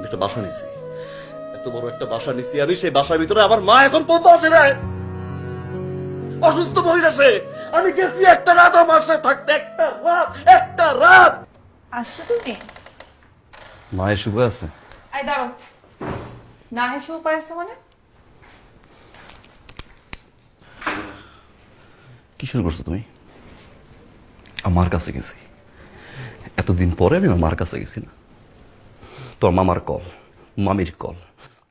একটা বাসা নিছি, এত বড় একটা বাসা নিছি আমি, সেই বাসার ভিতরে আমার মা এখন পর্যন্ত আসে নাই। অসুস্থ মহিলা সে, আমি গেছি একটা রাত আমার সাথে থাকতে, একটা রাত। আসছো তুমি? মায়ের শুভ আছে। আই দাঁড়াও, না এসে উপায় আছে মানে? কি শুরু করছো তুমি? আমার কাছে গেছি, এতদিন পরে আমি আমার মার কাছে গেছি না। তোর মামার কল, মামির কল,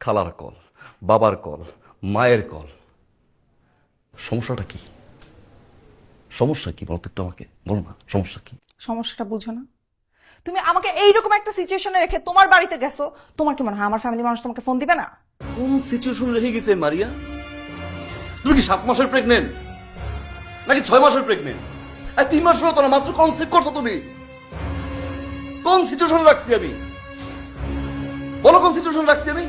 খালার কল, বাবার কল, মায়ের কল। সমস্যাটা কি? সমস্যা কি বলতো একটু আমাকে বলো না, সমস্যা কি? সমস্যাটা বুঝো না? তুমি আমাকে এইরকম একটা সিচুয়েশনে রেখে তোমার বাড়িতে গেছো, তোমার কি মনে হয় আমার ফ্যামিলি মানুষ তোমাকে ফোন দিবে না? কোন সিচুয়েশন রেখে গেছে মারিয়া? তুমি কি 7 মাসের প্রেগনেন্ট নাকি 6 মাসের প্রেগনেন্ট? আর 3 মাস হলো তো না, মাত্র কনসিভ করছো তুমি। কোন সিচুয়েশন রাখছি আমি? বলো কোন সিচুয়েশন রাখছি আমি?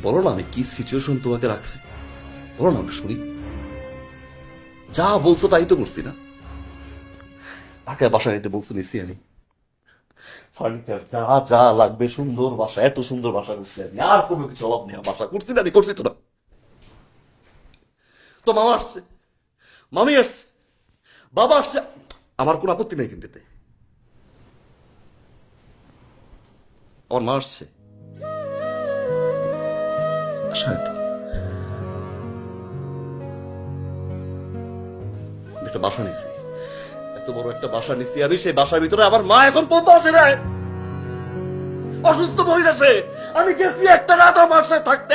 বলো না আমি কি সিচুয়েশন তোমাকে রাখছি, বলো না আমি শুনি। যা বলছো তাই তো করছি না। ঢাকায় বাসা নিতে বলছো, নিছি আমি। ফার্নিচার যা যা লাগবে, সুন্দর বাসা, এত সুন্দর বাসা করছি আমি, আর কোনো কিছু অভাব নেই। বাসা করছি না, আমি করছি তো না। তো মামা আসছে, মামি আসছে, বাবা আসছে, আমার কোনো আপত্তি নেই কিন্তু এতে। আমার মা আসছে, আসা হয়তো। একটা বাসা নিছি, এত বড় একটা বাসা নিছি আমি, সেই বাসার ভিতরে আমার মা এখন পর্যন্ত আসে নাই। অসুস্থ মহিলা সে, আমি গেছি একটা রাত আমার সাথে থাকতে,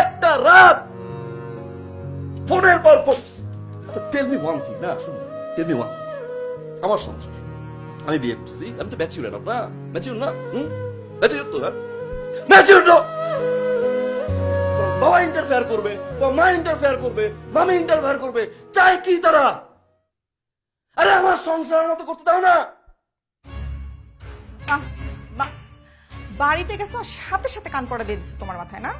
একটা রাত ফোনের পর phone. Tell me one thing, না শুনুন, টেল মি ওয়ান থিং। আমার সংসার, আমি বিয়ে করছি, আমি তো ম্যাচিউর না, ম্যাচিউর না, ম্যাচিউর তো না, ম্যাচিউর না। বাবা ইন্টারফেয়ার করবে, তো মা ইন্টারফেয়ার করবে, মামি ইন্টারফেয়ার করবে, চাই কি তারা? আরে আমার সংসারের মতো করতে দাও না। আহ, বাড়িতে গেছো, সাথে সাথে কান পড়া দিয়ে দিচ্ছে তোমার মাথায় না?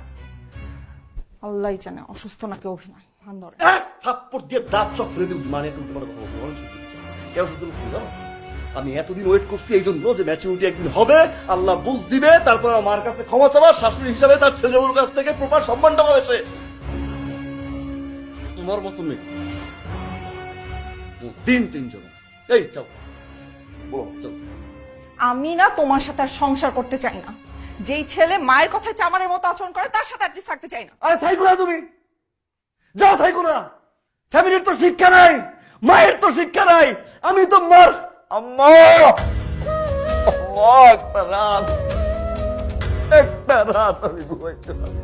আল্লাহ জানে অসুস্থ নাকি অভিনয় ভান ধরে। এক থাপ্পড় দিয়ে দাঁত চক ফেলে দিবি, মানে একটু তোমার কথা বলছো, অনেক সহ্য করছি। কেন সহ্য করছি জানো? আমি এতদিন ওয়েট করছি এই জন্য যে ম্যাচুরিটি একদিন হবে, আল্লাহ বুঝ দিবে, তারপর আমার কাছে ক্ষমা চাওয়া, শাশুড়ি হিসাবে তার ছেলের কাছ থেকে প্রপার সম্মানটা পাবে সে। তোমার মতো মেয়ে দিন 3 জন। এই চাও, বলো চাও। আমি না তোমার সাথে আর সংসার করতে চাই না। যেই ছেলে মায়ের কথায় চামারের মতো আচরণ করে তার সাথে অ্যাটলিস্ট থাকতে চাই না। আরে থাইকো না তুমি, যাও থাইকো না। ফ্যামিলির তো শিক্ষা নাই, মায়ের তো শিক্ষা নাই। আমি তো মার আম্মা, একটা রাত আমি ঘুমাইতে পারি।